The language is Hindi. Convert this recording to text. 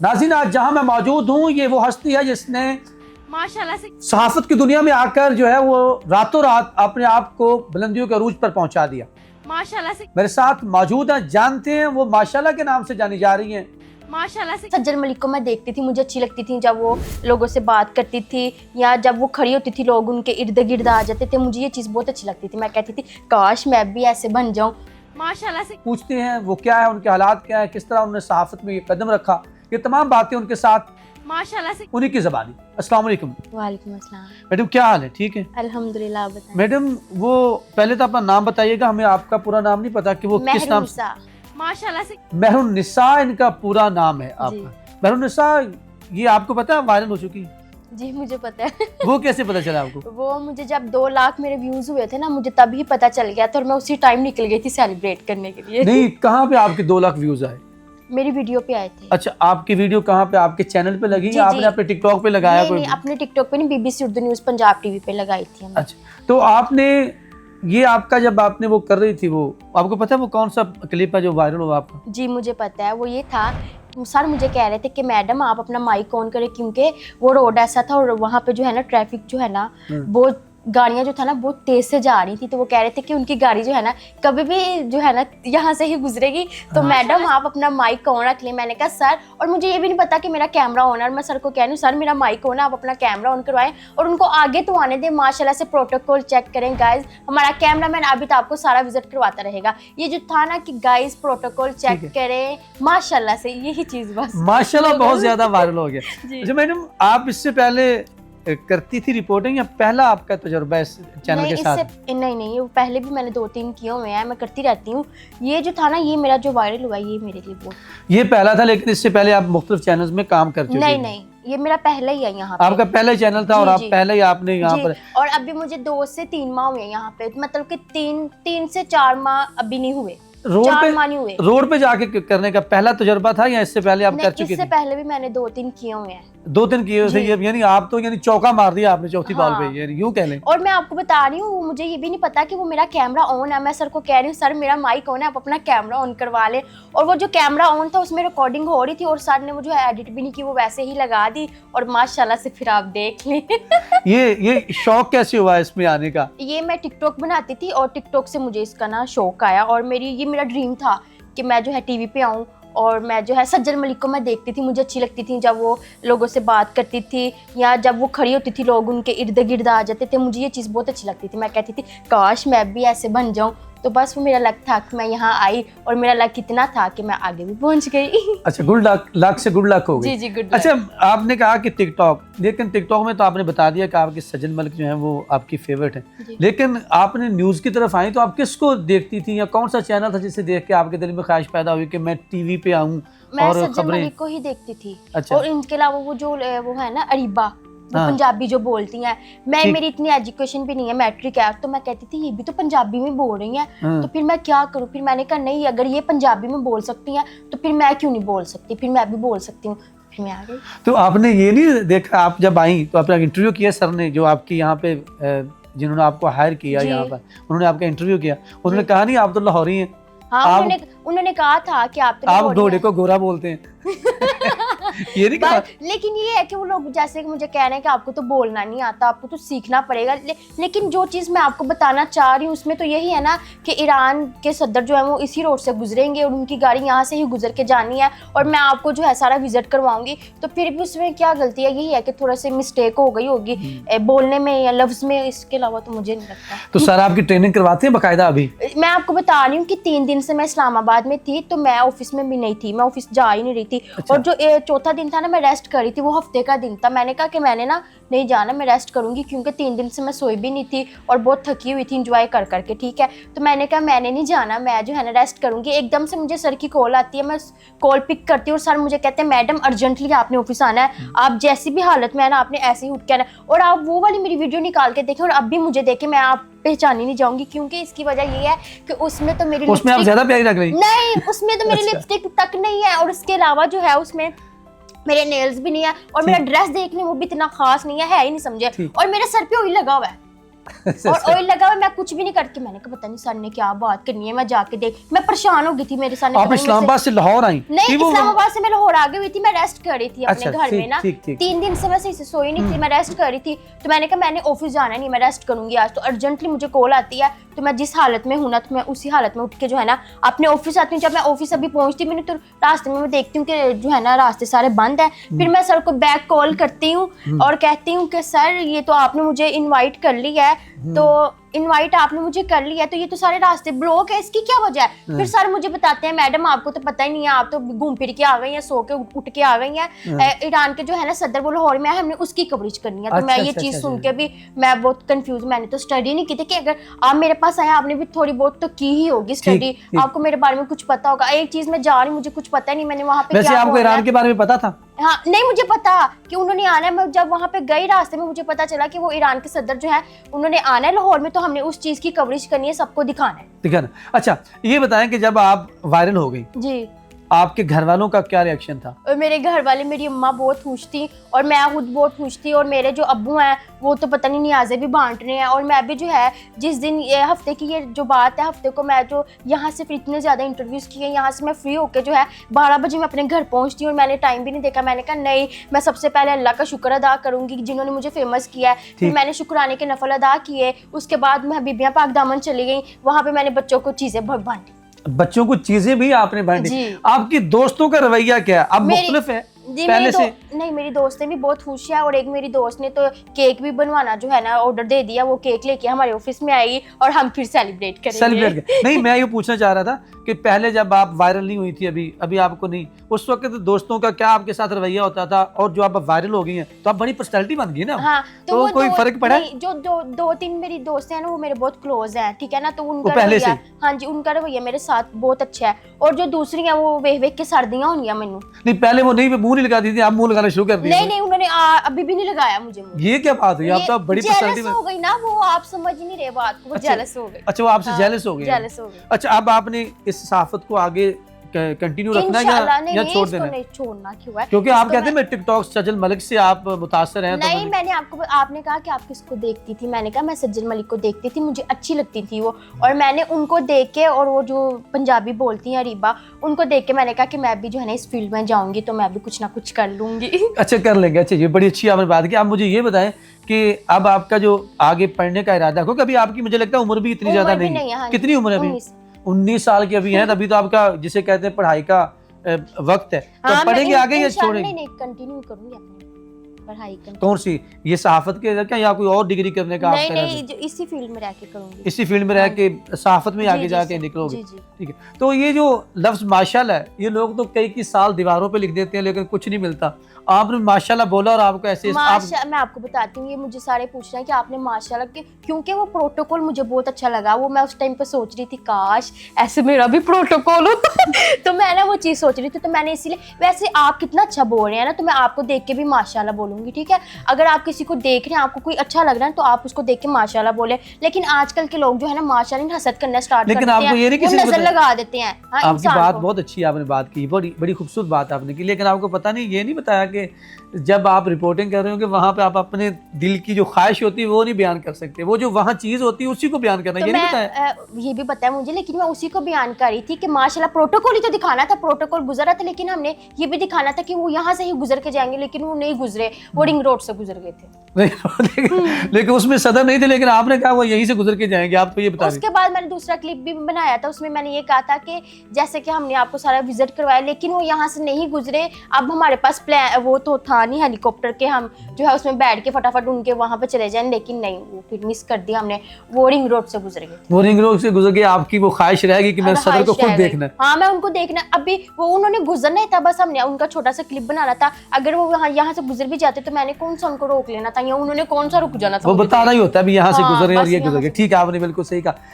नाज़रीन, आज जहां मैं मौजूद हूं ये वो हस्ती है जिसने माशाल्लाह से सहाफत की दुनिया में आकर जो है वो रातों रात अपने आप को बुलंदियों के अरूज पर पहुंचा दिया। माशाल्लाह से मेरे साथ मौजूद हैं, जानते हैं वो माशाल्लाह के नाम से जानी जा रही हैं। माशाल्लाह से सज्जन मलिक को मैं देखती थी, मुझे अच्छी लगती थी जब वो लोगों से बात करती थी या जब वो खड़ी होती थी लोग उनके इर्द गिर्द आ जाते थे। मुझे ये चीज़ बहुत अच्छी लगती थी। मैं कहती थी काश मैं भी ऐसे बन जाऊं। माशाल्लाह से पूछते हैं वो क्या है, उनके हालात क्या है, किस तरह उन्होंने सहाफत में ये कदम रखा, ये तमाम बातें उनके साथ माशाल्लाह से उन्हीं की ज़बानी। अस्सलाम वालेकुम वालेकुम अस्सलाम। मैडम, क्या हाल है? ठीक है अल्हम्दुलिल्लाह। बताएं। मैडम, वो पहले तो अपना नाम बताइएगा, हमें आपका पूरा नाम नहीं पता कि वो किस नाम से। महरूसा। माशाल्लाह से मेहरुन्निसा इनका पूरा नाम है जी। आपका। मेहरुन्निसा, ये आपको पता है वायरल हो चुकी है? जी मुझे पता है। वो कैसे पता चला आपको? वो मुझे जब 2 लाख मेरे व्यूज हुए थे ना, मुझे तभी पता चल गया था और मैं उसी टाइम निकल गई थी सेलिब्रेट करने के लिए। नहीं, कहाँ पे आपके 2 लाख व्यूज आए? मेरी वीडियो पे आए थे। अच्छा, आपकी वीडियो कहाँ पे? आपके चैनल पे लगी जी, या आपने जी। अपने टिकटॉक पे लगाया? नहीं, नहीं, अपने टिकटॉक पे नहीं, BBC Urdu news Punjab TV पे लगाई थी हमने। अच्छा, तो आपने ये आपका जब आपने वो कर रही थी, वो आपको पता है वो कौन सा क्लिप है जो वायरल हुआ आपका? जी मुझे पता है। वो ये था, सर मुझे कह रहे थे कि मैडम आप अपना माइक ऑन करें क्योंकि वो रोड ऐसा था और वहाँ पे जो है ना ट्रैफिक जो है ना वो गाड़ियाँ जो था ना बहुत तेज से जा रही थी। तो वो कह रहे थे कि उनकी गाड़ी जो है ना कभी भी जो है ना यहाँ से ही गुजरेगी, तो मैडम आप अपना माइक ऑन रख लें। मैंने कहा सर, और मुझे ये भी नहीं पता कि मेरा कैमरा ऑन है, और मैं सर को कह रही हूँ सर मेरा माइक ऑन है, आप अपना कैमरा ऑन करवाएं और उनको आगे तो आने दें। माशाल्लाह से प्रोटोकॉल चेक करें गाइज। हमारा कैमरामैन अभी तो आपको सारा विजिट करवाता रहेगा। ये जो था ना कि गाइज प्रोटोकॉल चेक करें, माशाल्लाह से यही चीज़ बस माशाल्लाह बहुत ज्यादा वायरल हो गया। जी। अच्छा मैडम, आप इससे पहले करती थी रिपोर्टिंग या पहला आपका तजुर्बा इस चैनल के साथ? नहीं, ये पहले भी मैंने 2-3 किए हुए हैं, मैं करती रहती हूँ। ये जो था ना, ये मेरा जो वायरल हुआ ये मेरे लिए बहुत। ये पहला था, लेकिन इससे पहले आप मुख्तलिफ चैनल्स में काम कर चुके नहीं हैं? नहीं, ये मेरा पहला ही है यहाँ पे। आपका पहला चैनल था जी, और आप जी। पहले ही आपने यहाँ जी, पर। और अभी मुझे 2 से 3 माह हुए यहाँ पे, मतलब कि 3 से 4 माह अभी नहीं हुए, 4 माह नहीं हुए। रोड पे जाके करने का पहला तजुर्बा था या इससे पहले आप कर नहीं, चुके इससे थे? पहले भी मैंने 2-3 किए हुए हैं। 2-3 किए थे, जी। यानी आप तो यानी चौका मार दिया आपने चौथी बॉल पे, हाँ। यानी यूं कह लें। और मैं आपको बता रही हूँ, मुझे ये भी नहीं पता कि वो मेरा कैमरा ऑन है। मैं सर को कह रही हूँ सर मेरा माइक ऑन है, आप अपना कैमरा ऑन करवा लें। और वो जो कैमरा ऑन था उसमें रिकॉर्डिंग हो रही थी और सर ने वो जो है एडिट भी नहीं की, वो वैसे ही लगा दी और माशाल्लाह से फिर आप देख लें। ये शौक कैसे हुआ इसमें आने का? ये मैं टिकटॉक बनाती थी और टिकटॉक से मुझे इसका ना शौक आया और ये मेरा ड्रीम था कि मैं जो है टीवी पे आऊँ और मैं जो है सज्जन मलिक को मैं देखती थी, मुझे अच्छी लगती थी जब वो लोगों से बात करती थी या जब वो खड़ी होती थी लोग उनके इर्द गिर्द आ जाते थे। मुझे ये चीज़ बहुत अच्छी लगती थी। मैं कहती थी काश मैं भी ऐसे बन जाऊं। तो बस वो मेरा लक था कि मैं यहाँ आई और मेरा लक इतना था कि मैं आगे भी पहुँच गई। अच्छा, गुड लक, लक से गुड लक हो गई। जी जी, गुड लक। अच्छा, आपने कहा कि टिकटॉक, लेकिन टिकटॉक में तो आपने बता दिया कि आपके सज्जन मलिक जो है वो आपकी फेवरेट है, जी। लेकिन आपने न्यूज़ की तरफ आई तो आप किसको देखती थी या कौन सा चैनल था जिसे देख के आपके दिल में ख्वाहिश पैदा हुई कि मैं टीवी पे आऊँ मैं और सज्जन खबरें? मलिक को ही देखती थी। अच्छा। और इनके अलावा वो जो वो है ना अरीबा, वो हाँ। पंजाबी जो बोलती हैं। ठीक। मेरी इतनी एजुकेशन भी नहीं है, मैट्रिक है, तो मैं कहती थी ये भी तो पंजाबी में बोल रही हैं, हाँ। तो फिर मैं क्या करूं। फिर मैंने कहा नहीं, अगर ये पंजाबी में बोल सकती हैं तो फिर मैं क्यों नहीं बोल सकती, फिर मैं भी बोल सकती हूँ। फिर मैं आ गई। तो आपने ये नहीं देखा, आप जब आई तो आपने इंटरव्यू किया सर ने, जो आपकी यहाँ पे जिन्होंने आपको हायर किया जी। यहाँ पर, उन्होंने आपका इंटरव्यू किया, उन्होंने कहा नहीं आप तो लाहौरी हैं? हाँ, आप- उन्होंने कहा था कि आप तो आप लाहौरी घोड़े हैं। को गोरा बोलते हैं। ये नहीं कहा? लेकिन ये है कि वो लोग जैसे कि मुझे कह रहे हैं कि आपको तो बोलना नहीं आता, आपको तो सीखना पड़ेगा। लेकिन जो चीज़ मैं आपको बताना चाह रही हूँ उसमें तो यही है ना कि ईरान के सदर जो है वो इसी रोड से गुजरेंगे और उनकी गाड़ी यहाँ से ही गुजर के जानी है और मैं आपको जो है सारा विजिट करवाऊंगी। तो फिर भी उसमें क्या गलती है, यही है कि थोड़ा सी मिस्टेक हो गई होगी बोलने में या लफ्ज़ में, इसके अलावा तो मुझे नहीं लगता। तो सर आपकी ट्रेनिंग करवाते हैं बाकायदा अभी? मैं आपको बता रही हूँ कि 3 दिन से मैं इस्लामाबाद में थी, तो मैं ऑफिस में भी नहीं थी, मैं ऑफिस जा ही नहीं रही थी। अच्छा। और जो चौथा दिन था ना, मैं रेस्ट कर रही थी, वो हफ्ते का दिन था। मैंने कहा कि मैंने ना नहीं जाना, मैं रेस्ट करूंगी क्योंकि 3 दिन से मैं सोई भी नहीं थी और बहुत थकी हुई थी इंजॉय कर करके, ठीक है। तो मैंने कहा मैंने नहीं जाना, मैं जो है ना रेस्ट करूंगी। एकदम से मुझे सर की कॉल आती है, मैं कॉल पिक करती हूँ और सर मुझे कहते हैं मैडम अर्जेंटली आपने ऑफिस आना है, आप जैसी भी हालत में है ना आपने ऐसे ही उठ के आना है। और आप वो वाली मेरी वीडियो निकाल के देखें और अब भी मुझे देखें, मैं आप पहचानी नहीं जाऊंगी क्योंकि इसकी वजह ये है कि उसमें तो मेरी उसमें आप ज्यादा प्यारी लग रही। नहीं, उसमें तो मेरी अच्छा। लिपस्टिक तक नहीं है और इसके अलावा जो है उसमें मेरे नेल्स भी नहीं है और मेरा ड्रेस देखने वो भी इतना खास नहीं है ही नहीं समझे। और मेरे सर पे ऑयल लगा हुआ है। और ऑयल लगा हुआ, मैं कुछ भी नहीं करती। मैंने कहा पता नहीं सर ने क्या बात करनी है, मैं जाके देख, मैं परेशान हो गई थी। मेरे सामने आप इस्लामाबाद से लाहौर आई? नहीं, इस्लामाबाद से मैं लाहौर आ गई थी। मैं रेस्ट कर रही थी अपने अच्छा, घर में ना, ठीक, ठीक। 3 दिन से मैं सही से सोई नहीं थी, मैं रेस्ट कर रही थी। तो मैंने कहा मैंने ऑफिस जाना नहीं, मैं रेस्ट करूंगी आज। तो अर्जेंटली मुझे कॉल आती है, तो मैं जिस हालत में हूं ना, तो मैं उसी हालत में उठ के जो है ना अपने ऑफिस आती हूँ। जब मैं ऑफिस अभी पहुंचती मैंने तो रास्ते में मैं देखती हूँ कि जो है ना रास्ते सारे बंद है। फिर मैं सर को बैक कॉल करती हूँ और कहती हूँ कि सर ये तो आपने मुझे इनवाइट कर लिया है, तो इनवाइट आपने मुझे कर लिया, तो ये तो सारे रास्ते ब्लॉक है, इसकी क्या वजह है? फिर सर मुझे बताते हैं मैडम आपको तो पता ही नहीं है, आप तो घूम फिर के आ गई हैं, सो के उठ के आ गई हैं। ईरान के जो है ना सदर वो लाहौर में है, हमने उसकी कवरेज करनी है। तो मैं ये चीज सुन के भी मैं बहुत कंफ्यूज, मैंने तो स्टडी नहीं की थी कि अगर आप मेरे पास आए आपने भी थोड़ी बहुत तो की ही होगी स्टडी, आपको मेरे बारे में कुछ पता होगा। एक चीज मैं जा रही, मुझे कुछ पता नहीं, मैंने वहाँ पे वैसे आपको ईरान के बारे में पता था? हाँ, नहीं मुझे पता कि उन्होंने आना है। मैं जब वहाँ पे गई रास्ते में मुझे पता चला कि वो ईरान के सदर जो है उन्होंने आना है लाहौर में, तो हमने उस चीज की कवरेज करनी है, सबको दिखाना है। दिखाना। अच्छा ये बताएं कि जब आप वायरल हो गई जी, आपके घर वालों का क्या रिएक्शन था? और मेरे घर वाले, मेरी अम्मा बहुत खुश थी और मैं खुद बहुत खुश थी, और मेरे जो अब्बू हैं वो तो पता नहीं न्याज़े भी बांट रहे हैं। और मैं भी जो है जिस दिन ये हफ्ते की ये जो बात है, हफ्ते को मैं जो यहाँ से फिर इतने ज़्यादा इंटरव्यूज़ किए, यहाँ से मैं फ्री होकर जो है 12 बजे मैं अपने घर पहुँचती हूँ और मैंने टाइम भी नहीं देखा। मैंने कहा नहीं, मैं सबसे पहले अल्लाह का शुक्र अदा करूँगी जिन्होंने मुझे फेमस किया है। फिर मैंने शुक्राने के नफल अदा किए, उसके बाद मैं बीबियाँ पाक दामन चली गई, वहाँ पर मैंने बच्चों को चीज़ें बांटी। बच्चों को चीजें भी आपने बांटी। आपकी दोस्तों का रवैया क्या है? अब मुख्तलिफ है जी, पहले से? नहीं, मेरी दोस्तें भी बहुत खुश है, और एक मेरी दोस्त ने तो केक भी बनवाना जो है ना ऑर्डर दे दिया, वो केक लेके हमारे ऑफिस में आएगी और हम फिर सेलिब्रेट करेंगे। नहीं, मैं ये पूछना चाह रहा था कि पहले जब आप वायरल नहीं हुई थी, अभी आपको नहीं, उस वक्त दोस्तों का क्या आपके साथ रवैया होता था? और जो आप वायरल हो गई हैं तो आप बड़ी पर्सनैलिटी बन गई ना। हाँ, तो कोई फर्क पड़ा? जो 2-3 मेरी दोस्त हैं ना वो मेरे बहुत क्लोज हैं, ठीक है ना, तो उनका पहले से? हाँ जी, उनका रवैया मेरे साथ बहुत अच्छा है। और जो दूसरी है वो वेख के सर्दियां होनी है मैनू। नहीं, पहले वो नहीं, मुंह नहीं लगाती थी, आप मुंह लगाना शुरू कर दिया? नहीं, उन्होंने अभी भी नहीं लगाया मुझे मुंह। ये क्या बात हुई? आप तो बड़ी पर्सनैलिटी हो गई ना, वो आप समझ नहीं रहे बात को, वो जेलस हो गई। अच्छा, वो आपसे जेलस हो गए? जेलस हो गई। अच्छा, अब आपने इस सहाफत को आगे कंटिन्यू रखना है या छोड़ देना? नहीं, छोड़ना क्यों है, क्योंकि आप कहते हैं मैं टिकटॉक सज्जन मलिक से आप मुतासर हैं। नहीं, मैंने आपने कहा कि आप किसको देखती थी, मैंने कहा मैं सज्जन मलिक को देखती थी, मुझे अच्छी लगती थी वो, और मैंने उनको देख के, और वो जो पंजाबी बोलती हैं रीबा, उनको देख के मैंने कहा कि मैं भी जो है ना इस फील्ड में जाऊंगी तो मैं भी कुछ ना कुछ कर लूंगी। अच्छा, कर लेंगे। अच्छा, ये बड़ी अच्छी आपने बात की। आप मुझे ये बताएं कि अब आपका जो आगे पढ़ने का इरादा है, क्योंकि अभी आपकी मुझे लगता है उम्र भी इतनी ज्यादा नहीं है। कितनी उम्र है अभी? 19 साल की अभी है। अभी तो आपका जिसे कहते हैं पढ़ाई का वक्त है, तो हाँ, पढ़ेंगे आगे या छोड़ेंगे? नहीं, कंटिन्यू करूंगी अपनी पढ़ाई। कौन सी, ये सहाफत के क्या, या कोई और डिग्री करने का? नहीं, जो इसी फील्ड में रह के करूंगी। इसी फील्ड में रह के सहाफत में आगे जाके निकलोगे? ठीक है। तो ये जो लफ्ज माशाल्लाह है, ये लोग तो कई साल दीवारों पे लिख देते हैं लेकिन कुछ नहीं मिलता। आपने माशाल्लाह बोला और आपको ऐसे मैं आपको बताती हूँ, ये मुझे सारे पूछ रहे हैं कि आपने माशाल्लाह के, क्योंकि वो प्रोटोकॉल मुझे बहुत अच्छा लगा। वो मैं उस टाइम पे सोच रही थी काश ऐसे मेरा भी प्रोटोकॉल हो। तो मैं ना वो चीज़ सोच रही थी, तो मैंने इसीलिए, वैसे आप कितना अच्छा बोल रहे हैं ना, तो मैं आपको देख के भी माशाल्लाह बोलूंगी, ठीक है। अगर आप किसी को देख रहे हैं, आपको कोई अच्छा लग रहा है, तो आप उसको देख के माशाल्लाह बोले। लेकिन आजकल के लोग जो है ना माशाल्लाह हसद करना स्टार्ट कर देते हैं, नजर लगा देते हैं। आपकी बात बहुत अच्छी आपने बात की, बड़ी खूबसूरत बात आपने की, लेकिन आपको पता नहीं, ये नहीं बताया कि जब आप रिपोर्टिंग कर रहे हो कि वहाँ पे आप अपने दिल की जो ख्वाहिश होती है वो नहीं बयान कर सकते, वो जो वहाँ चीज होती है उसी को बयान करना। तो ये नहीं बताया? ये भी पता है मुझे, लेकिन मैं उसी को बयान कर रही थी कि माशाल्लाह प्रोटोकॉल ही तो दिखाना था, प्रोटोकॉल गुजर रहा था, लेकिन हमने ये भी दिखाना था कि वो यहाँ से ही गुजर के जाएंगे, लेकिन वो नहीं गुजरे, वो रिंग रोड से गुजर गए थे। लेकिन उसमें सदर नहीं थे, लेकिन आपने कहा वो यहीं से गुजर के जाएंगे, आप तो ये बता रहे। उसके बाद मैंने दूसरा क्लिप भी बनाया था, उसमें मैंने ये कहा था कि जैसे कि हमने आपको सारा विजिट करवाया, लेकिन वो यहाँ से नहीं गुजरे। अब हमारे पास प्लान वो तो था नहीं हेलीकॉप्टर के, हम जो है उसमें बैठ के फटाफट उनके वहाँ पे चले जाएं, लेकिन नहीं, वो फिर मिस कर दिया हमने, वो रिंग रोड से गुजर गए। वो रिंग रोड से गुजर गए, आपकी वो ख्वाहिश रहेगी कि मैं सदर को खुद देखना है। हाँ, मैं उनको देखना, अभी वो उन्होंने गुजरना ही था, बस हमने उनका छोटा सा क्लिप बनाना था। अगर वो यहाँ से गुजर भी जाते तो मैंने कौन सा उनको रोक लेना था, या उन्होंने कौन सा रुक जाना था, वो बताना ही होता है अभी यहाँ से गुजरे और ये गुजर गए। ठीक है, आपने बिल्कुल सही कहा।